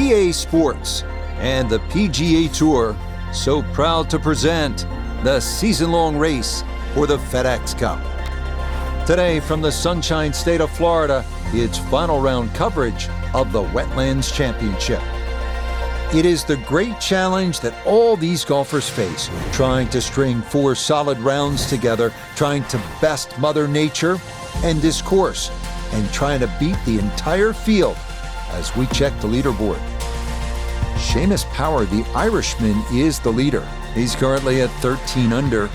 EA Sports and the PGA Tour so proud to present the season-long race for the FedEx Cup. Today from the Sunshine State of Florida, it's final round coverage of the Wetlands Championship. It is the great challenge that all these golfers face, trying to string 4 solid rounds together, trying to best Mother Nature and this course, and trying to beat the entire field as we check the leaderboard. Seamus Power, the Irishman, is the leader. He's currently at 13 under.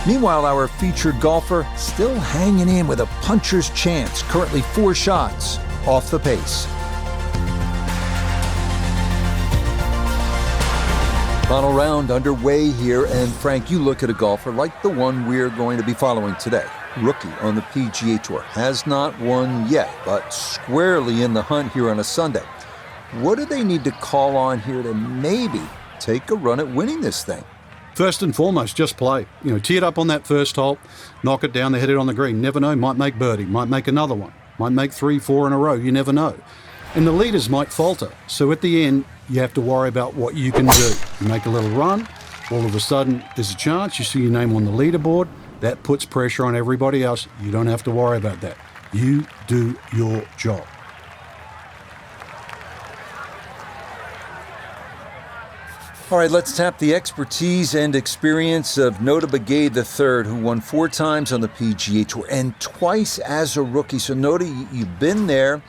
Meanwhile, our featured golfer still hanging in with a puncher's chance, currently 4 shots off the pace. Final round underway here, and Frank, you look at a golfer like the one we're going to be following today. Rookie on the PGA Tour, has not won yet, but squarely in the hunt here on a Sunday. What do they need to call on here to maybe take a run at winning this thing? First and foremost, just play. Tee it up on that first hole, knock it down, they hit it on the green. Never know, might make birdie, might make another one, might make 3, 4 in a row, you never know. And the leaders might falter. So at the end, you have to worry about what you can do. You make a little run, all of a sudden there's a chance, you see your name on the leaderboard, that puts pressure on everybody else. You don't have to worry about that. You do your job. All right, let's tap the expertise and experience of Nota Begay III, who won 4 times on the PGA Tour and twice as a rookie. So Nota, you've been there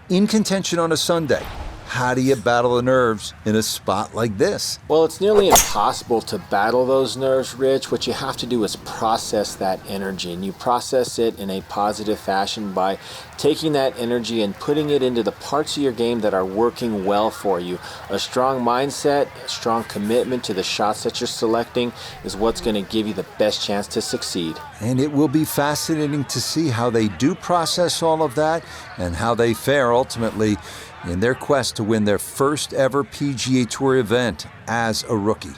in contention on a Sunday. How do you battle the nerves in a spot like this? Well, it's nearly impossible to battle those nerves, Rich. What you have to do is process that energy, and you process it in a positive fashion by taking that energy and putting it into the parts of your game that are working well for you. A strong mindset, a strong commitment to the shots that you're selecting is what's going to give you the best chance to succeed. And it will be fascinating to see how they do process all of that and how they fare ultimately in their quest to win their first ever PGA Tour event as a rookie.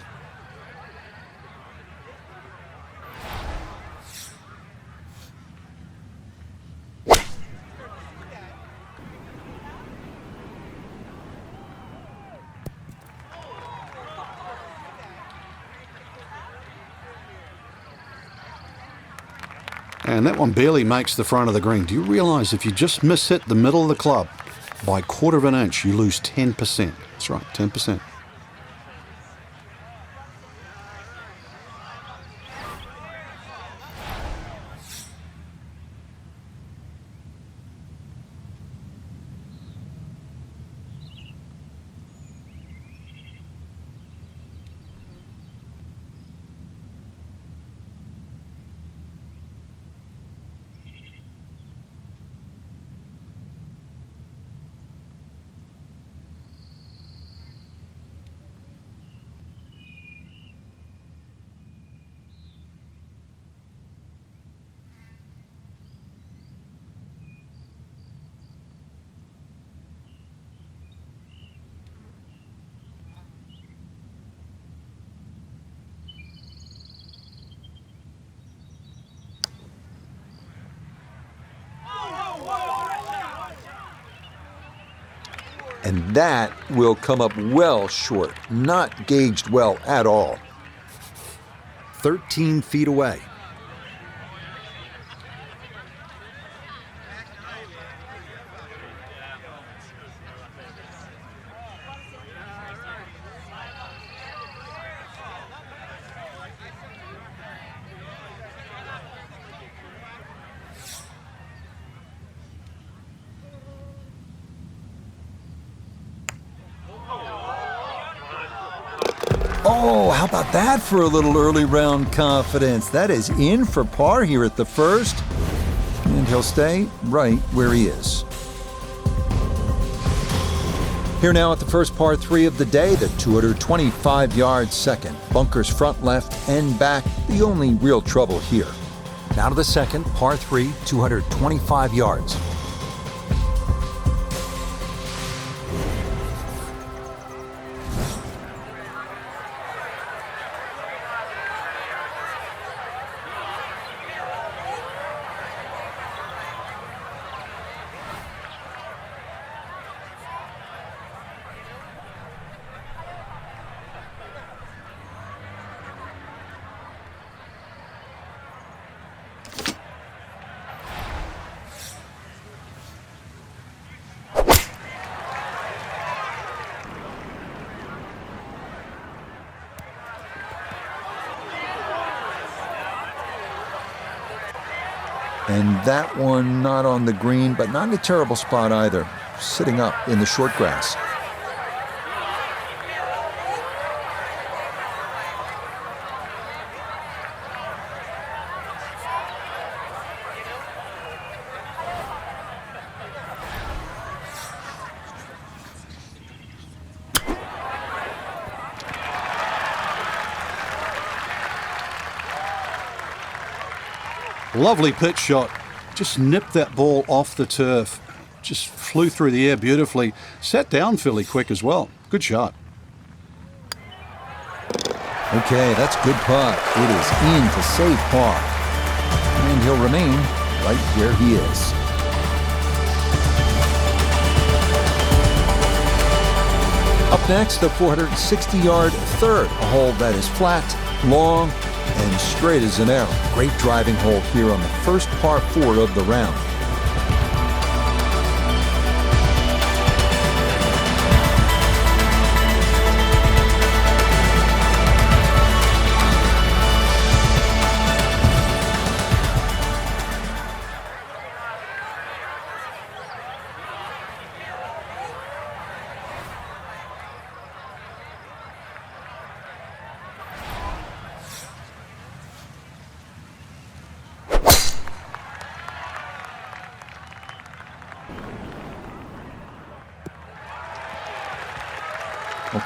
And that one barely makes the front of the green. Do you realize if you just miss hit the middle of the club by 1/4 of an inch, you lose 10%. That's right, 10%. And that will come up well short, not gauged well at all. 13 feet away. Oh, how about that for a little early round confidence? That is in for par here at the first. And he'll stay right where he is. Here now at the first par 3 of the day, the 225-yard second. Bunkers front, left, and back, the only real trouble here. Now to the second, par 3, 225 yards. And that one not on the green, but not in a terrible spot either, sitting up in the short grass. Lovely pitch shot. Just nipped that ball off the turf. Just flew through the air beautifully. Sat down fairly quick as well. Good shot. Okay, that's good putt. It is in to save par. And he'll remain right where he is. Up next, the 460-yard third, a hole that is flat, long, and straight as an arrow. Great driving hole here on the first par 4 of the round.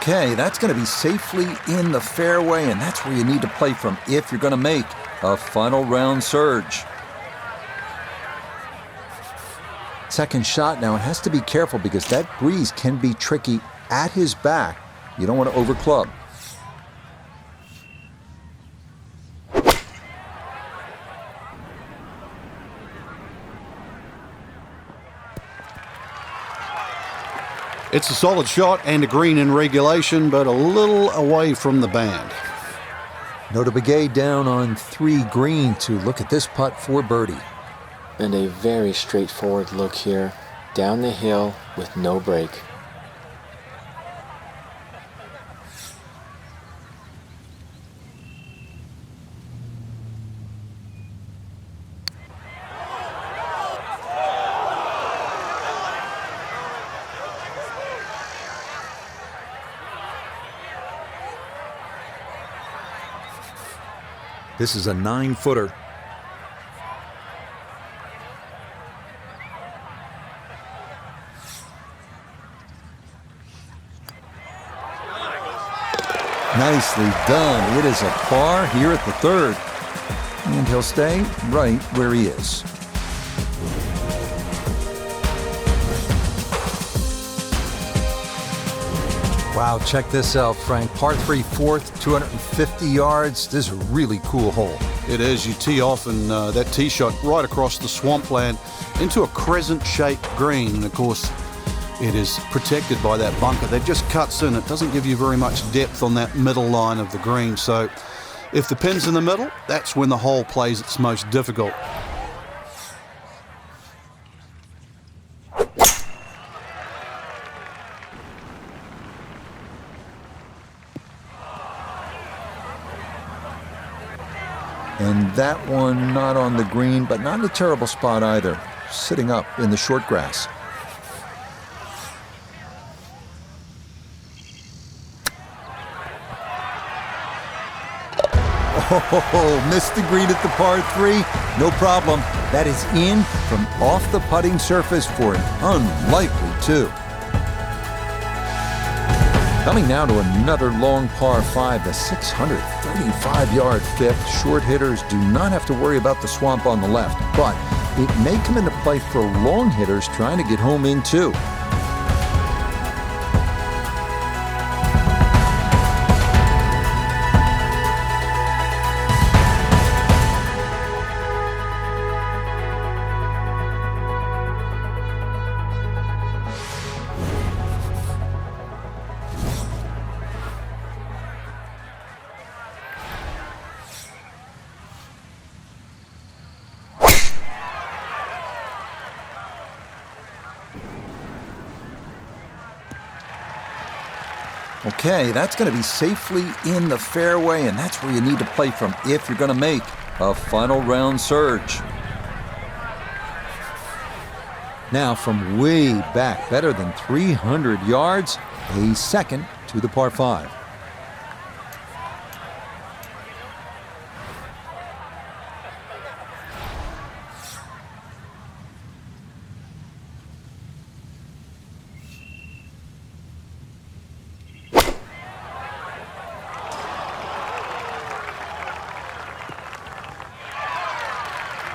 Okay, that's going to be safely in the fairway, and that's where you need to play from if you're going to make a final round surge. Second shot now, it has to be careful because that breeze can be tricky at his back. You don't want to overclub. It's a solid shot and a green in regulation, but a little away from the band. Nota Begay down on 3 green to look at this putt for birdie. And a very straightforward look here, down the hill with no break. This is a 9-footer. Nicely done. It is a par here at the third. And he'll stay right where he is. Wow, check this out, Frank. Par 3 fourth, 250 yards. This is a really cool hole. It is. You tee off and that tee shot right across the swampland into a crescent-shaped green. And, of course, it is protected by that bunker that just cuts in. It doesn't give you very much depth on that middle line of the green. So if the pin's in the middle, that's when the hole plays its most difficult. And that one not on the green, but not in a terrible spot either, sitting up in the short grass. Oh, missed the green at the par 3. No problem. That is in from off the putting surface for an unlikely 2. Coming now to another long par 5, the 635-yard fifth. Short hitters do not have to worry about the swamp on the left, but it may come into play for long hitters trying to get home in too. Okay, that's going to be safely in the fairway, and that's where you need to play from if you're going to make a final round surge. Now from way back, better than 300 yards, a second to the par 5.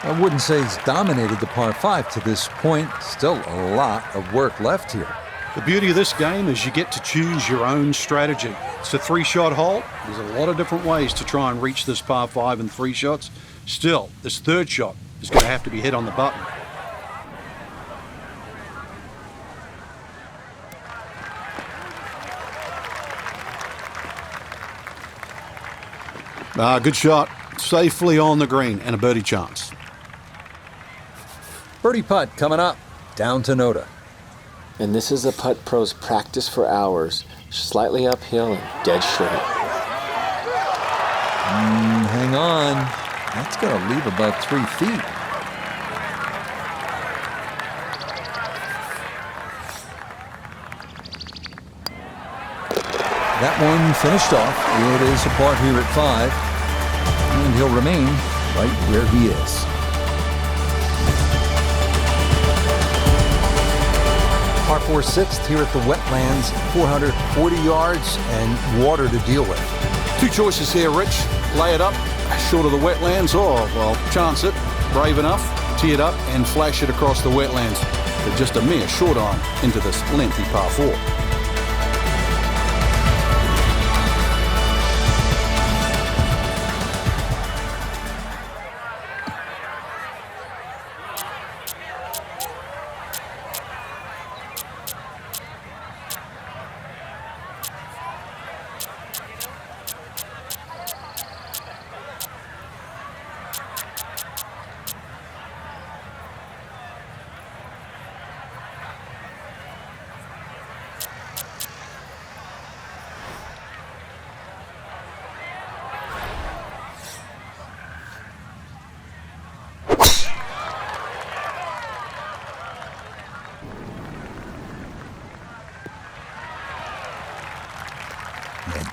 I wouldn't say he's dominated the par 5 to this point. Still a lot of work left here. The beauty of this game is you get to choose your own strategy. It's a 3-shot hole. There's a lot of different ways to try and reach this par 5 in 3 shots. Still, this 3rd shot is going to have to be hit on the button. Good shot. Safely on the green and a birdie chance. Birdie putt coming up, down to Noda. And this is a putt pros practice for hours, slightly uphill and dead straight. Hang on, that's going to leave about 3 feet. That one finished off. It is a par here at 5, and he'll remain right where he is. Par 4 6th here at the Wetlands, 440 yards and water to deal with. 2 choices here, Rich. Lay it up, short of the Wetlands, or, well, chance it, brave enough, tee it up and flash it across the Wetlands. But just a mere short iron into this lengthy par 4.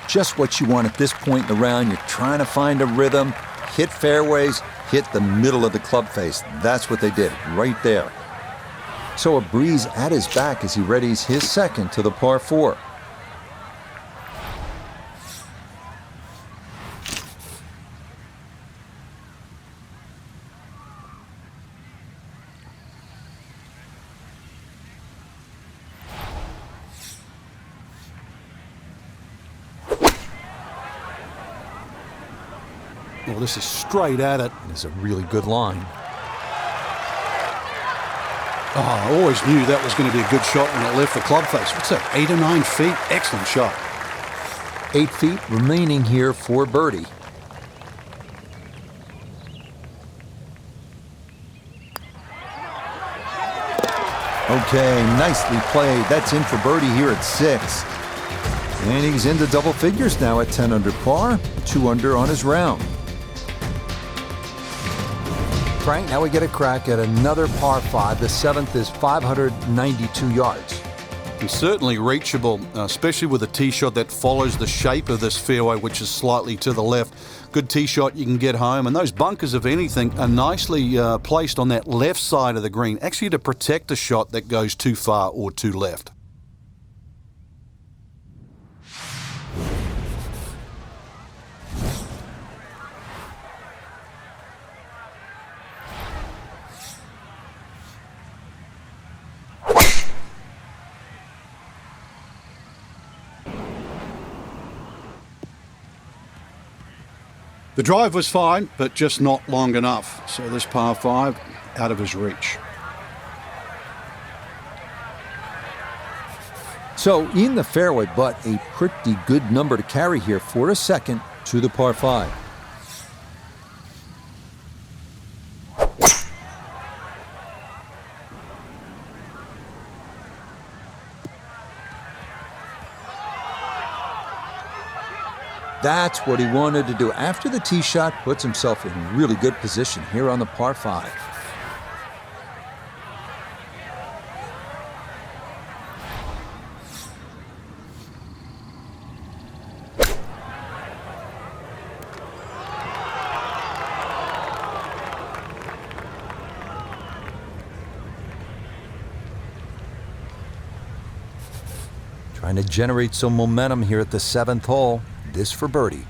Just what you want at this point in the round. You're trying to find a rhythm, hit fairways, hit the middle of the club face. That's what they did right there. So a breeze at his back as he readies his second to the par 4. Well, this is straight at it. It's a really good line. Oh, I always knew that was going to be a good shot when it left the club face. What's that, 8 or 9 feet? Excellent shot. 8 feet remaining here for birdie. Okay, nicely played. That's in for birdie here at 6. And he's into double figures now at 10 under par, 2 under on his round. Frank, now we get a crack at another par 5. The 7th is 592 yards. It's certainly reachable, especially with a tee shot that follows the shape of this fairway, which is slightly to the left. Good tee shot, you can get home. And those bunkers, if anything, are nicely placed on that left side of the green, actually to protect a shot that goes too far or too left. The drive was fine, but just not long enough. So this par 5 out of his reach. So in the fairway, but a pretty good number to carry here for a second to the par 5. That's what he wanted to do. After the tee shot, puts himself in really good position here on the par 5. Trying to generate some momentum here at the 7th hole. This for birdie.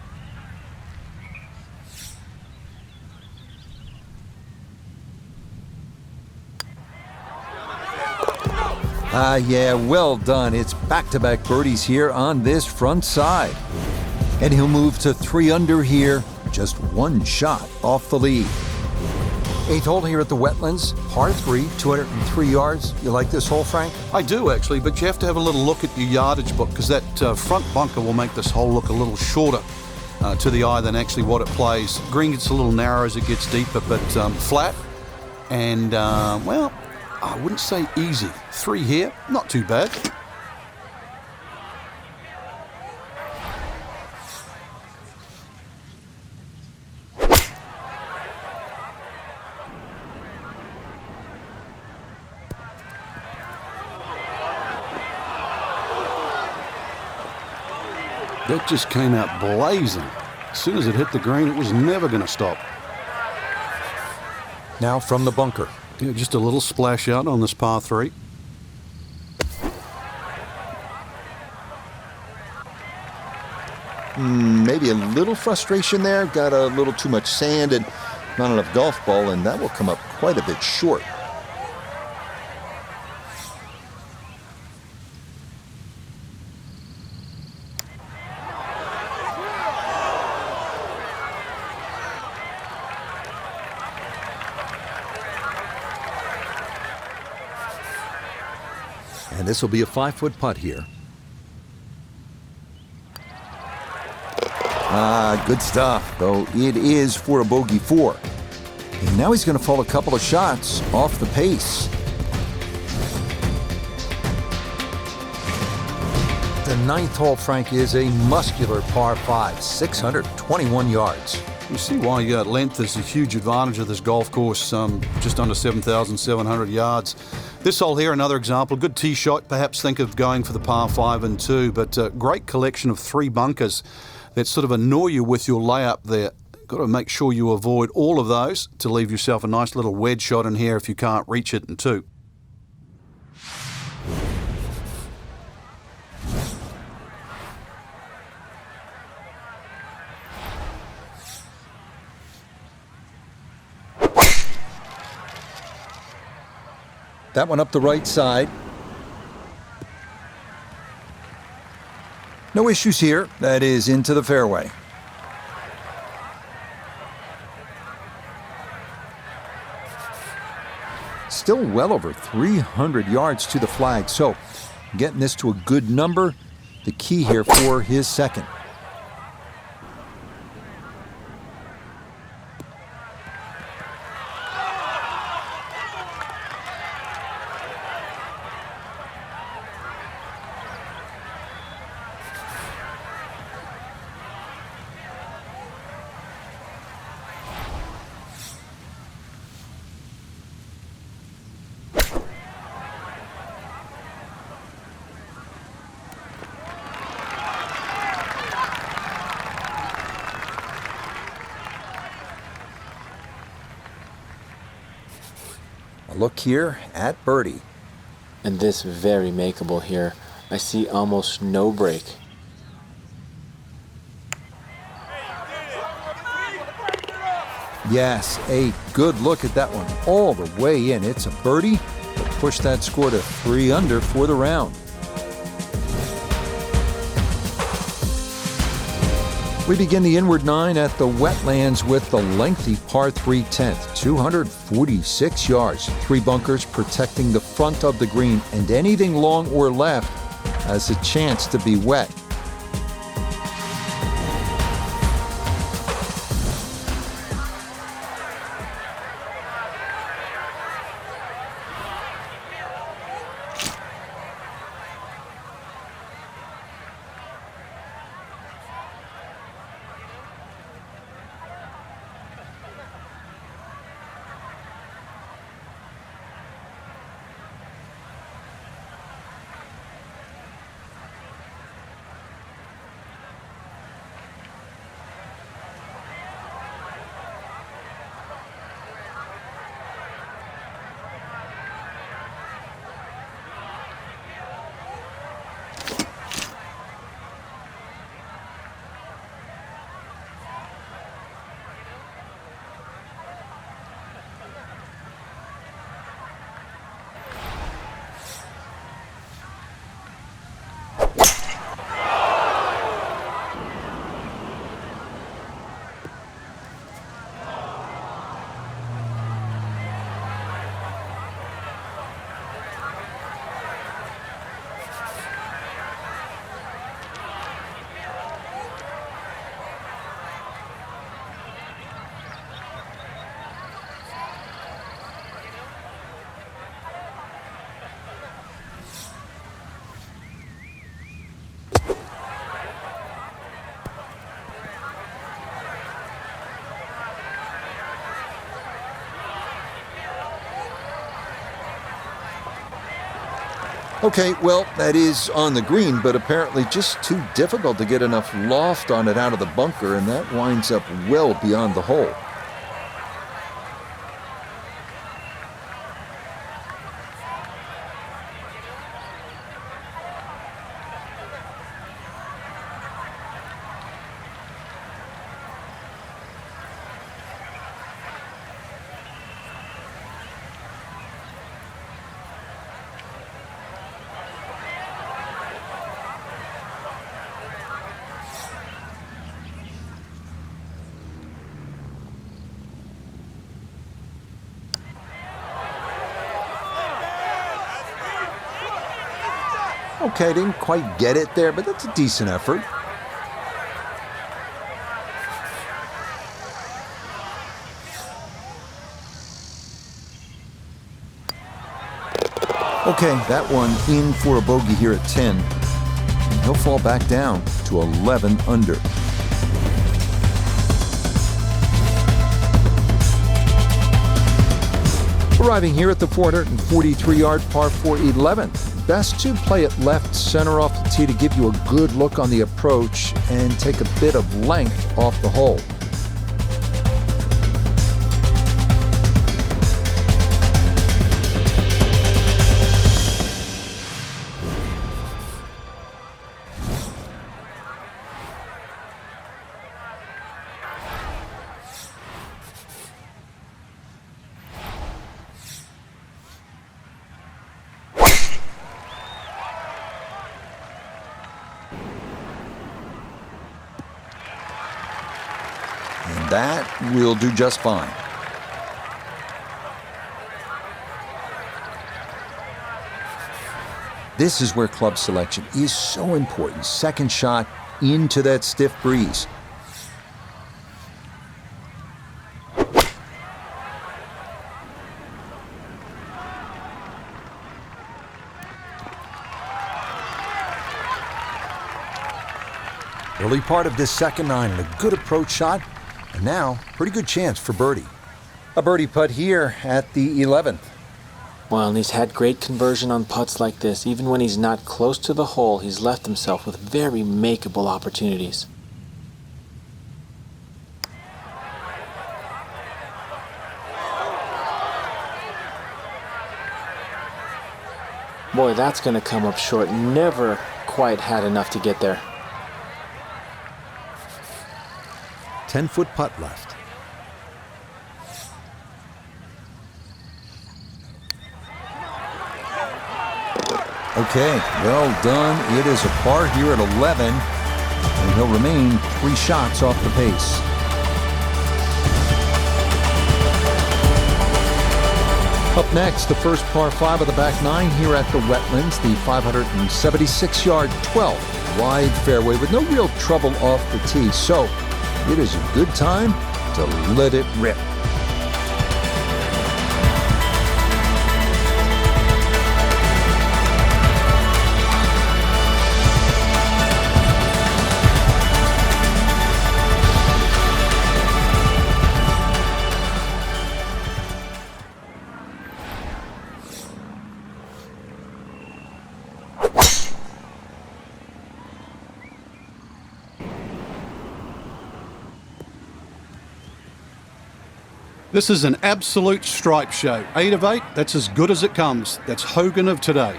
Yeah, well done. It's back-to-back birdies here on this front side. And he'll move to 3 under here, just 1 shot off the lead. 8th hole here at the Wetlands, par 3, 203 yards. You like this hole, Frank? I do, actually, but you have to have a little look at your yardage book because that front bunker will make this hole look a little shorter to the eye than actually what it plays. Green gets a little narrow as it gets deeper, but flat and, well, I wouldn't say easy. 3 here, not too bad. That just came out blazing. As soon as it hit the green, it was never going to stop. Now from the bunker. Yeah, just a little splash out on this par 3. Maybe a little frustration there. Got a little too much sand and not enough golf ball, and that will come up quite a bit short. And this will be a 5-foot putt here. Good stuff, though it is for a bogey 4. And now he's going to fall a couple of shots off the pace. The 9th hole, Frank, is a muscular par 5, 621 yards. You see why length is a huge advantage of this golf course, just under 7,700 yards. This hole here, another example, good tee shot. Perhaps think of going for the par 5 and 2, but a great collection of 3 bunkers that sort of annoy you with your layup there. Got to make sure you avoid all of those to leave yourself a nice little wedge shot in here if you can't reach it in 2. That one up the right side. No issues here. That is into the fairway. Still well over 300 yards to the flag, so getting this to a good number, the key here for his 2nd. A look here at birdie. And this very makeable here. I see almost no break. Yes, a good look at that one all the way in. It's a birdie to push that score to 3 under for the round. We begin the inward 9 at the Wetlands with the lengthy par 3 10th, 246 yards, 3 bunkers protecting the front of the green, and anything long or left has a chance to be wet. Okay, well, that is on the green, but apparently just too difficult to get enough loft on it out of the bunker, and that winds up well beyond the hole. Okay, didn't quite get it there, but that's a decent effort. Okay, that one in for a bogey here at 10. And he'll fall back down to 11 under. Arriving here at the 443-yard par 4 11th. Best to play it left center off the tee to give you a good look on the approach and take a bit of length off the hole. And that will do just fine. This is where club selection is so important. Second shot into that stiff breeze. Early part of this second nine and a good approach shot, and now pretty good chance for birdie. A birdie putt here at the 11th. Well, and he's had great conversion on putts like this. Even when he's not close to the hole, he's left himself with very makeable opportunities. Boy, that's going to come up short. Never quite had enough to get there. 10-foot putt left. Okay, well done. It is a par here at 11, and he'll remain 3 shots off the pace. Up next, the first par 5 of the back 9 here at the Wetlands, the 576-yard 12th wide fairway with no real trouble off the tee. So it is a good time to let it rip. This is an absolute stripe show. 8 of 8, that's as good as it comes. That's Hogan of today.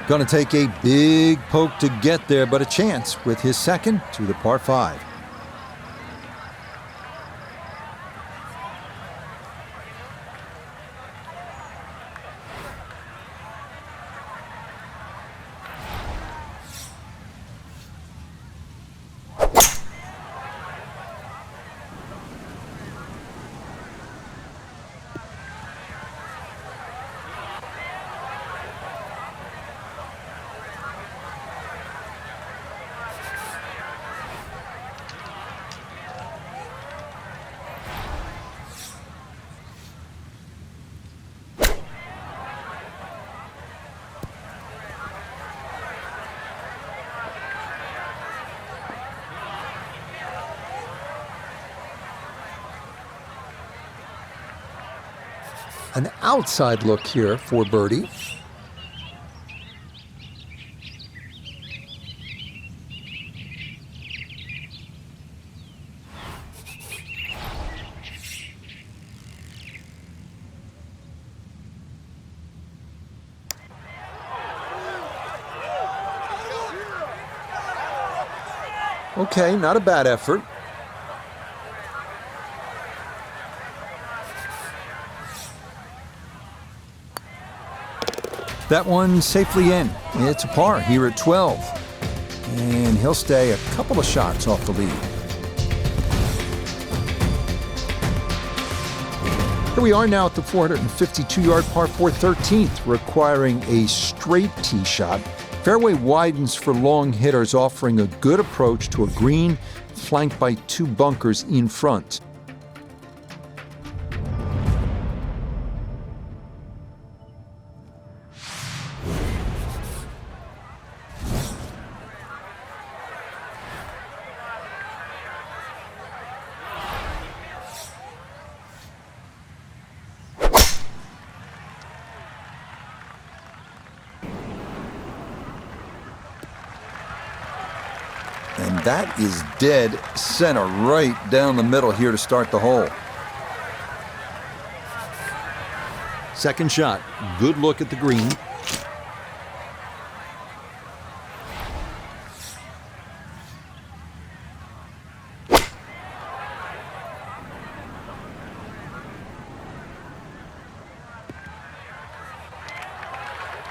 Going to take a big poke to get there, but a chance with his second to the par 5. An outside look here for birdie. Okay, not a bad effort. That one safely in. It's a par here at 12. And he'll stay a couple of shots off the lead. Here we are now at the 452-yard par 4 13th, requiring a straight tee shot. Fairway widens for long hitters, offering a good approach to a green flanked by 2 bunkers in front. And that is dead center, right down the middle here to start the hole. Second shot, good look at the green.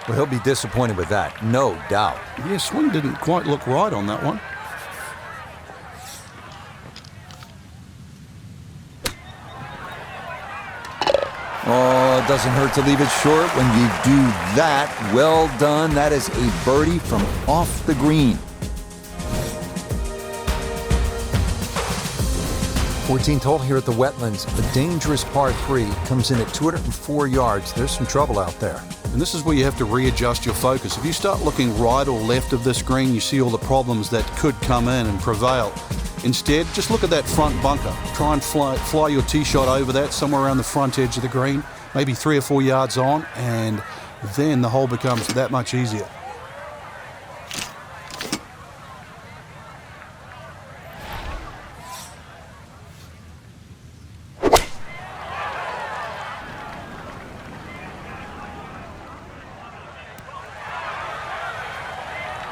Well, he'll be disappointed with that, no doubt. Yeah, swing didn't quite look right on that one. Oh, it doesn't hurt to leave it short when you do that. Well done. That is a birdie from off the green. 14th hole here at the Wetlands. A dangerous par 3 comes in at 204 yards. There's some trouble out there. And this is where you have to readjust your focus. If you start looking right or left of this green, you see all the problems that could come in and prevail. Instead, just look at that front bunker. Try and fly your tee shot over that, somewhere around the front edge of the green, maybe 3 or 4 yards on, and then the hole becomes that much easier.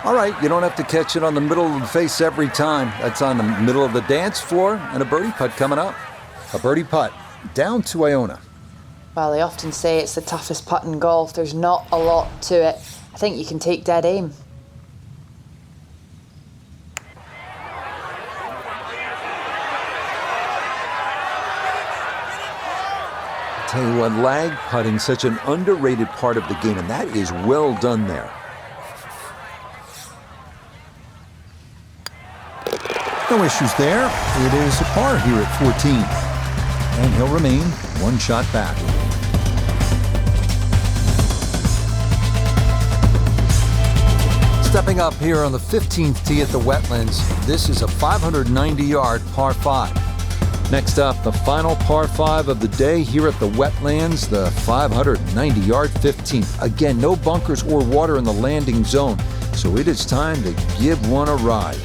All right, you don't have to catch it on the middle of the face every time. That's on the middle of the dance floor, and a birdie putt coming up. A birdie putt down to Iona. Well, they often say it's the toughest putt in golf. There's not a lot to it. I think you can take dead aim. Tell you what, lag putting such an underrated part of the game, and that is well done there. No issues there. It is a par here at 14. And he'll remain 1 shot back. Stepping up here on the 15th tee at the Wetlands, this is a 590-yard par 5. Next up, the final par 5 of the day here at the Wetlands, the 590-yard 15th. Again, no bunkers or water in the landing zone, so it is time to give one a ride.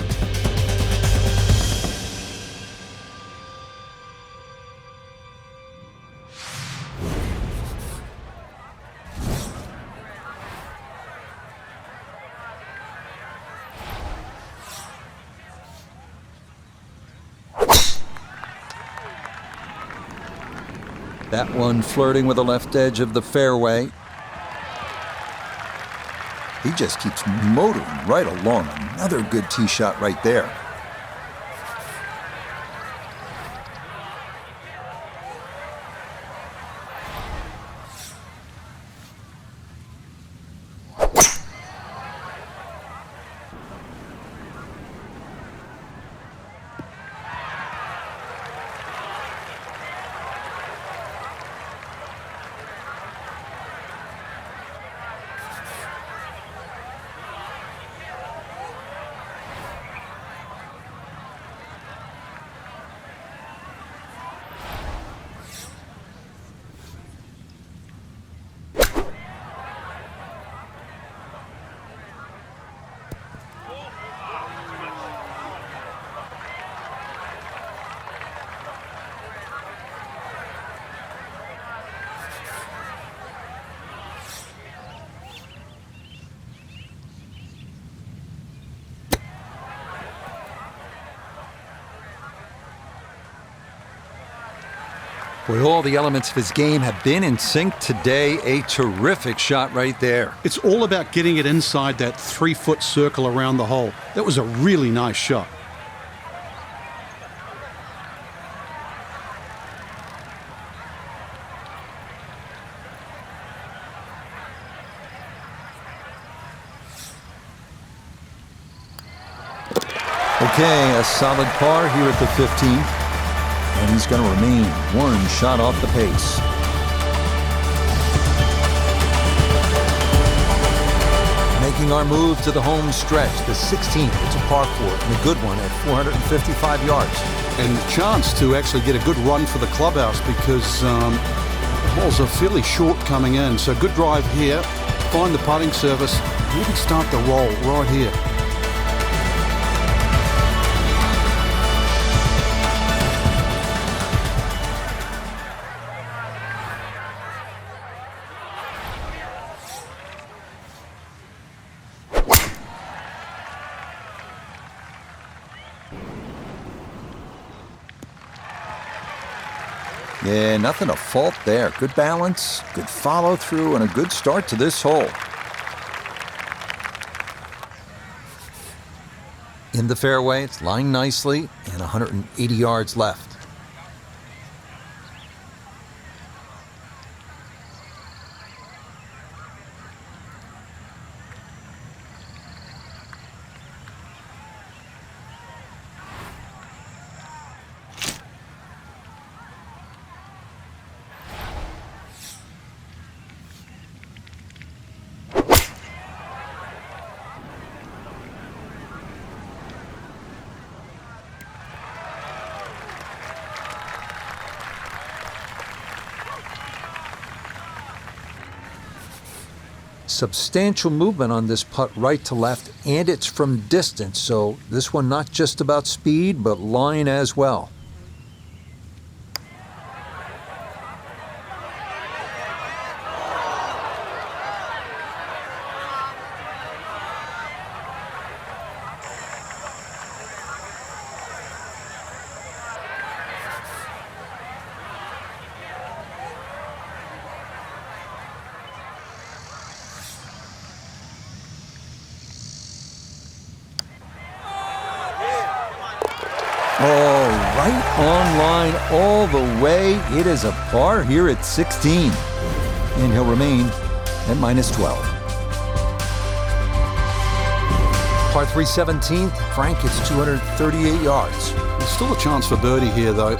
That one flirting with the left edge of the fairway. He just keeps motoring right along. Another good tee shot right there. Boy, all the elements of his game have been in sync today. A terrific shot right there. It's all about getting it inside that 3-foot circle around the hole. That was a really nice shot. Okay, a solid par here at the 15th. And he's going to remain one shot off the pace. Making our move to the home stretch, the 16th. It's a par 4 and a good one at 455 yards. And the chance to actually get a good run for the clubhouse because the holes are fairly short coming in. So good drive here, find the putting surface, really start the roll right here. Yeah, nothing to fault there. Good balance, good follow through, and a good start to this hole. In the fairway, it's lying nicely, and 180 yards left. Substantial movement on this putt right to left, and it's from distance, so this one not just about speed, but line as well. Oh, right on line all the way. It is a par here at 16. And he'll remain at minus 12. Par 3 17th, Frank, it's 238 yards. There's still a chance for birdie here, though.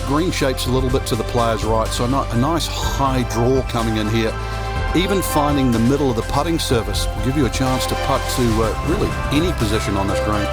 Green shape's a little bit to the player's right, so a nice high draw coming in here. Even finding the middle of the putting surface will give you a chance to putt to really any position on this green.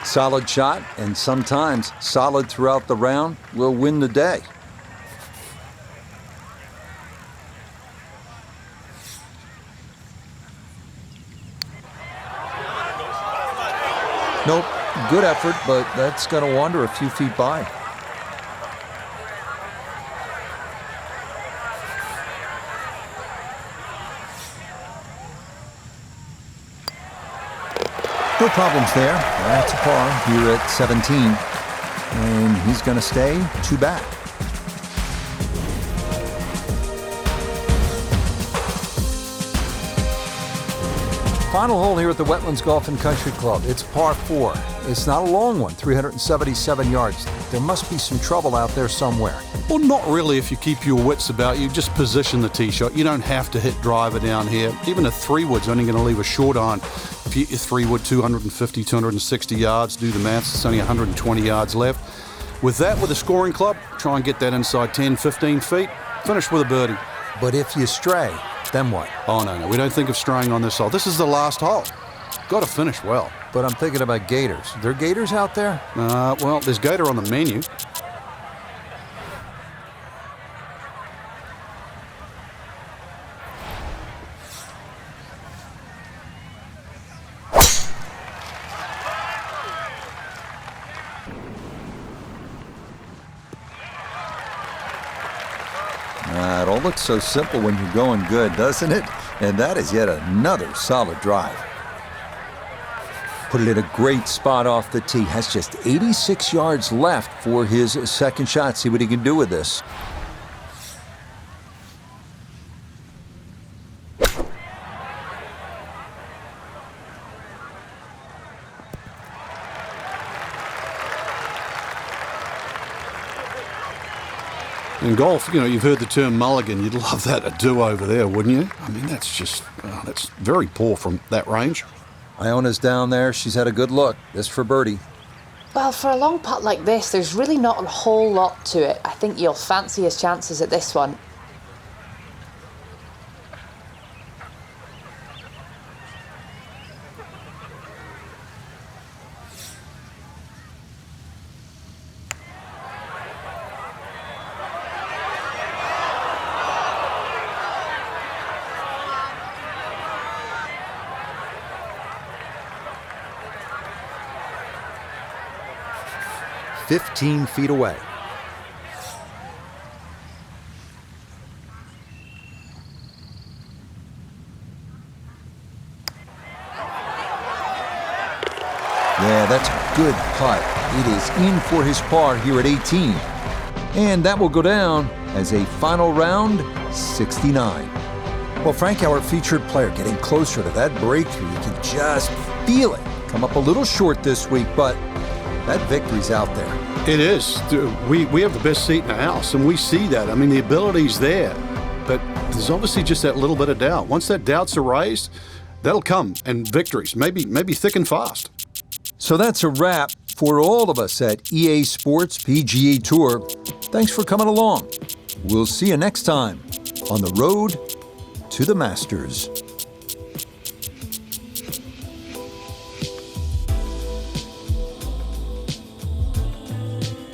Solid shot, and sometimes solid throughout the round, will win the day. Nope, good effort, but that's going to wander a few feet by. No problems there. That's a par here at 17. And he's going to stay 2 back. Final hole here at the Wetlands Golf and Country Club. It's par 4. It's not a long one, 377 yards. There must be some trouble out there somewhere. Well, not really if you keep your wits about you. Just position the tee shot. You don't have to hit driver down here. Even a 3-wood's only going to leave a short iron. If you hit your 3-wood 250, 260 yards, do the maths, it's only 120 yards left. With that, with a scoring club, try and get that inside 10, 15 feet. Finish with a birdie. But if you stray, then what? Oh, no. We don't think of straying on this hole. This is the last hole. Got to finish well. But I'm thinking about gators. Are there gators out there? Well, there's gator on the menu. It all looks so simple when you're going good, doesn't it? And that is yet another solid drive. Put it in a great spot off the tee. Has just 86 yards left for his second shot. See what he can do with this. In golf, you've heard the term mulligan. You'd love that, a do-over there, wouldn't you? I mean, that's very poor from that range. Iona's down there. She's had a good look. This for birdie. Well, for a long putt like this, there's really not a whole lot to it. I think you'll fancy his chances at this one. "15 feet away. Yeah, that's a good putt. It is in for his par here at 18. And that will go down as a final round 69. Well, Frank, our featured player, getting closer to that breakthrough. You can just feel it. Come up a little short this week, but that victory's out there. It is. We have the best seat in the house, and we see that. I mean, the ability's there, but there's obviously just that little bit of doubt. Once that doubt's erased, that'll come, and victories, maybe thick and fast. So that's a wrap for all of us at EA Sports PGA Tour. Thanks for coming along. We'll see you next time on the road to the Masters.